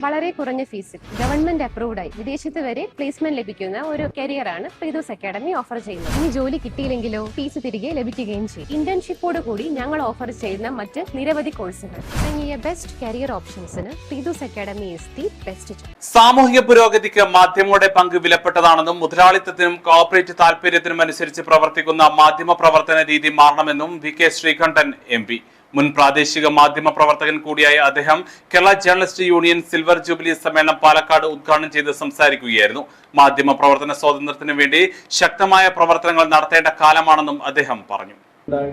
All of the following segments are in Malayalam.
വളരെ കുറഞ്ഞ ഫീസിൽ ഗവൺമെന്റ് അപ്രൂവ്ഡായി വിദേശത്ത് വരെ പ്ലേസ്മെന്റ് ലഭിക്കുന്ന ഒരു കരിയറാണ് പ്രീതൂസ് അക്കാഡമി ഓഫർ ചെയ്യുന്നത്. ഇനി ജോലി കിട്ടിയില്ലെങ്കിലോ ഫീസ് തിരികെ ലഭിക്കുകയും ചെയ്യും. ഇന്റേൺഷിപ്പോട് കൂടി ഞങ്ങൾ ഓഫർ ചെയ്യുന്ന മറ്റ് നിരവധി കോഴ്സുകൾ തുടങ്ങിയ ബെസ്റ്റ് കരിയർ ഓപ്ഷൻസിന് Preethus academy is the best. സാമൂഹിക പുരോഗതിക്ക് മാധ്യമങ്ങളുടെ പങ്ക് വിലപ്പെട്ടതാണെന്നും മുതലാളിത്തത്തിനും കോർപ്പറേറ്റ് താൽപര്യത്തിനും അനുസരിച്ച് പ്രവർത്തിക്കുന്ന മാധ്യമ പ്രവർത്തന രീതി മാറണമെന്നും വി.കെ. ശ്രീകണ്ഠൻ എം.പി. മുൻ പ്രാദേശിക മാധ്യമ പ്രവർത്തകൻ കൂടിയായ അദ്ദേഹം Kerala journalist union silver jubilee സമ്മേളനം പാലക്കാട് ഉദ്ഘാടനം ചെയ്ത് സംസാരിക്കുകയായിരുന്നു. മാധ്യമ പ്രവർത്തന സ്വാതന്ത്ര്യത്തിനു വേണ്ടി ശക്തമായ പ്രവർത്തനങ്ങൾ നടത്തേണ്ട കാലമാണെന്നും അദ്ദേഹം പറഞ്ഞു.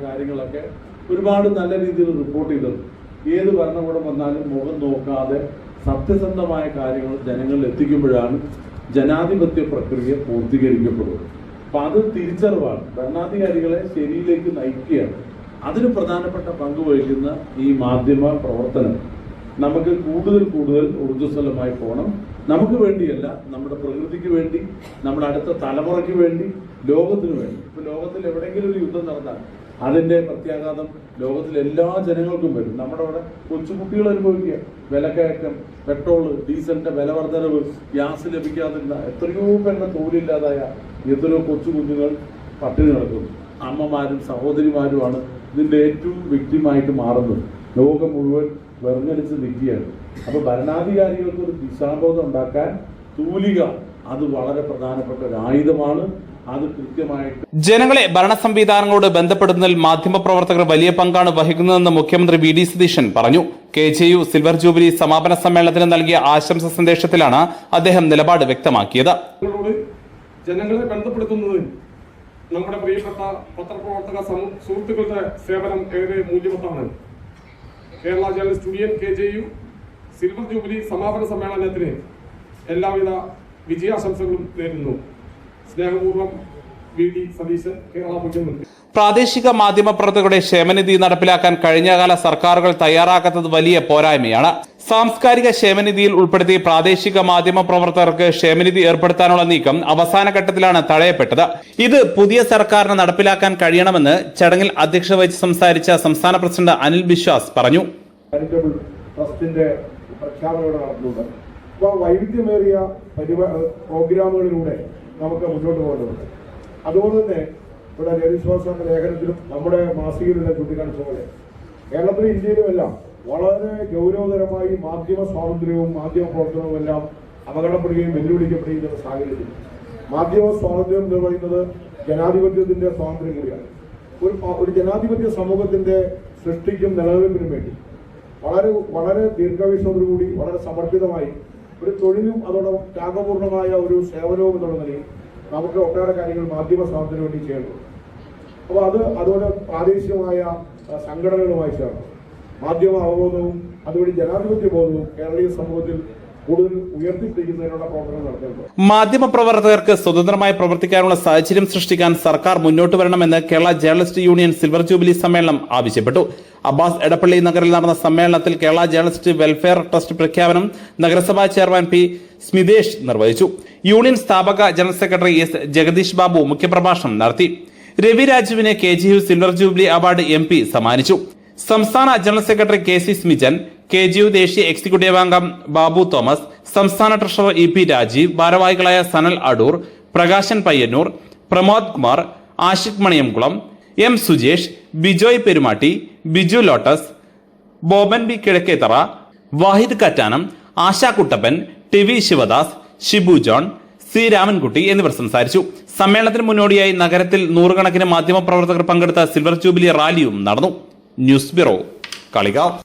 കാര്യങ്ങളൊക്കെ ഒരുപാട് നല്ല രീതിയിൽ റിപ്പോർട്ട് ചെയ്തത് ഏത് ഭരണകൂടം വന്നാലും മുഖം നോക്കാതെ സത്യസന്ധമായ കാര്യങ്ങൾ ജനങ്ങളിൽ എത്തിക്കുമ്പോഴാണ് ജനാധിപത്യ പ്രക്രിയ പൂർത്തീകരിക്കപ്പെടുന്നത്. അപ്പൊ അത് തിരിച്ചറിവാണ് ഭരണാധികാരികളെ ശരിയിലേക്ക് നയിക്കുകയാണ്. അതിന് പ്രധാനപ്പെട്ട പങ്ക് വഹിക്കുന്ന ഈ മാധ്യമ പ്രവർത്തനം നമുക്ക് കൂടുതൽ ഊർജ്ജസ്വലമായി പോകണം. നമുക്ക് വേണ്ടിയല്ല, നമ്മുടെ പ്രകൃതിക്ക് വേണ്ടി, നമ്മുടെ അടുത്ത തലമുറയ്ക്ക് വേണ്ടി, ലോകത്തിന് വേണ്ടി. ഇപ്പൊ ലോകത്തിൽ എവിടെയെങ്കിലും ഒരു യുദ്ധം നടന്നാൽ അതിന്റെ പ്രത്യാഘാതം ലോകത്തിലെ എല്ലാ ജനങ്ങൾക്കും വരും. നമ്മുടെ അവിടെ കൊച്ചുകുട്ടികൾ അനുഭവിക്കുക, വിലക്കയറ്റം, പെട്രോള്, ഡീസലിന്റെ വില വർധനവ്, ഗ്യാസ് ലഭിക്കാതിരുന്ന എത്രയോ പേരുടെ തൊഴിലില്ലാതായ എത്രയോ കൊച്ചു കുഞ്ഞുങ്ങൾ പട്ടിണി നടക്കുന്നു. അമ്മമാരും സഹോദരിമാരുമാണ് ഇതിന്റെ ഏറ്റവും വിക്ടിമായിട്ട് മാറുന്നത്. ലോകം മുഴുവൻ വെറുങ്ങലിച്ച് നിൽക്കുകയാണ്. അപ്പൊ ഭരണാധികാരികൾക്ക് ഒരു ദിശാബോധം ഉണ്ടാക്കാൻ തൂലിക അത് വളരെ പ്രധാനപ്പെട്ട ഒരു ആയുധമാണ്. അത് കൃത്യമായിട്ട് ജനങ്ങളെ ഭരണ സംവിധാനങ്ങളോട് ബന്ധപ്പെടുന്നതിൽ മാധ്യമപ്രവർത്തകർ വലിയ പങ്കാണ് വഹിക്കുന്നതെന്ന് മുഖ്യമന്ത്രി വി.ഡി. സതീശൻ പറഞ്ഞു. KJU സിൽവർ ജൂബിലി സമാപന സമ്മേളനത്തിന് നൽകിയ ആശംസ സന്ദേശത്തിലാണ് അദ്ദേഹം നിലപാട് വ്യക്തമാക്കിയത്. ജനങ്ങളെ ബന്ധപ്പെടുത്തുന്നതിൽ നമ്മുടെ പ്രിയപ്പെട്ട പത്രപ്രവർത്തക സുഹൃത്തുക്കളുടെ സേവനം ഏറെ മൂല്യവത്താണ്. Kerala journalist union KJU silver jubilee സമാപന സമ്മേളനത്തിന് എല്ലാവിധ വിജയാശംസകളും നേരുന്നു. സ്നേഹപൂർവ്വം വി.ഡി. സതീശൻ, കേരള മുഖ്യമന്ത്രി. പ്രാദേശിക മാധ്യമ പ്രവർത്തകരുടെ ക്ഷേമനിധി നടപ്പിലാക്കാൻ കഴിഞ്ഞകാല സർക്കാരുകൾ തയ്യാറാക്കാത്തത് വലിയ പോരായ്മയാണ്. സാംസ്കാരിക ക്ഷേമനിധിയിൽ ഉൾപ്പെടുത്തി പ്രാദേശിക മാധ്യമ പ്രവർത്തകർക്ക് ക്ഷേമനിധി ഏർപ്പെടുത്താനുള്ള നീക്കം അവസാന ഘട്ടത്തിലാണ് തടയപ്പെട്ടത്. ഇത് പുതിയ സർക്കാരിന് നടപ്പിലാക്കാൻ കഴിയണമെന്ന് ചടങ്ങിൽ അധ്യക്ഷത വഹിച്ച് സംസാരിച്ച സംസ്ഥാന പ്രസിഡന്റ് അനിൽ ബിശ്വാസ് പറഞ്ഞു. വൈവിധ്യമേറിയ പ്രോഗ്രാമുകളിലൂടെ നമുക്ക് മുന്നോട്ട് പോകേണ്ടതുണ്ട്. അതുകൊണ്ട് തന്നെ ഇവിടെ ജനവിശ്വാസ എന്ന ലേഖനത്തിലും നമ്മുടെ മാസികയിലുള്ള ചൂണ്ടിക്കാണിച്ച പോലെ കേരളത്തിലും ഇന്ത്യയിലുമെല്ലാം വളരെ ഗൗരവതരമായി മാധ്യമ സ്വാതന്ത്ര്യവും മാധ്യമ പ്രവർത്തനവും എല്ലാം അപകടപ്പെടുകയും വെല്ലുവിളിക്കപ്പെടുകയും ചെയ്യുന്ന സാഹചര്യത്തിൽ മാധ്യമ സ്വാതന്ത്ര്യം എന്ന് പറയുന്നത് ജനാധിപത്യത്തിന്റെ സ്വാതന്ത്ര്യം കൂടിയാണ്. ഒരു ജനാധിപത്യ സമൂഹത്തിന്റെ സൃഷ്ടിക്കും നിലനിൽപ്പിനും വേണ്ടി വളരെ ദീർഘവീക്ഷണത്തോടുകൂടി വളരെ സമർപ്പിതമായി ഒരു തൊഴിലും അതോടൊപ്പം ത്യാഗപൂർണമായ ഒരു സേവനവും എന്നുള്ള നിലയിൽ നമുക്ക് ഒട്ടേറെ കാര്യങ്ങൾ മാധ്യമ സ്വാതന്ത്ര്യം വേണ്ടി ചെയ്യണം. അപ്പോൾ അതോടെ പ്രാദേശികമായ സംഘടനകളുമായി ചേർന്ന് മാധ്യമ അവബോധവും അതുവഴി ജനാധിപത്യ ബോധവും കേരളീയ സമൂഹത്തിൽ കൂടുതൽ ഉയർത്തിപ്പിടിക്കുന്നതിനുള്ള പ്രവർത്തനം നടത്തുന്നത്. മാധ്യമപ്രവർത്തകർക്ക് സ്വതന്ത്രമായി പ്രവർത്തിക്കാനുള്ള സാഹചര്യം സൃഷ്ടിക്കാൻ സർക്കാർ മുന്നോട്ട് വരണമെന്ന് Kerala journalist union silver jubilee സമ്മേളനം ആവശ്യപ്പെട്ടു. അബ്ബാസ് എടപ്പള്ളി നഗറിൽ നടന്ന സമ്മേളനത്തിൽ കേരള ജേർണലിസ്റ്റ് വെൽഫെയർ ട്രസ്റ്റ് പ്രഖ്യാപനം നഗരസഭാ ചെയർമാൻ പി. സ്മിതേഷ് നിർവഹിച്ചു. യൂണിയൻ സ്ഥാപക general secretary S. Jagadeesh Babu മുഖ്യപ്രഭാഷണം നടത്തി. രവി രാജുവിന് KJU silver jubilee award MP സമ്മാനിച്ചു. സംസ്ഥാന general secretary K.C. Smijan, KJU ദേശീയ എക്സിക്യൂട്ടീവ് അംഗം ബാബു തോമസ്, സംസ്ഥാന ട്രഷറർ EP രാജീവ്, ഭാരവാഹികളായ Sanal Adoor, Prakashan Payyanur, Pramod Kumar, Ashiq Maniyamkulam, M. Sujesh, Bijoy Perumatti, Biju Lotus, Boban B. Kizhakkethara, Vahid Kattanam, Asha Kuttappan, TV Sivadas, Shibu John, C. Ramankutty എന്നിവർ സംസാരിച്ചു. സമ്മേളനത്തിന് മുന്നോടിയായി നഗരത്തിൽ നൂറുകണക്കിന് മാധ്യമപ്രവർത്തകർ പങ്കെടുത്ത സിൽവർ ജൂബിലി റാലിയും നടന്നു. News bureau, Kalikavu.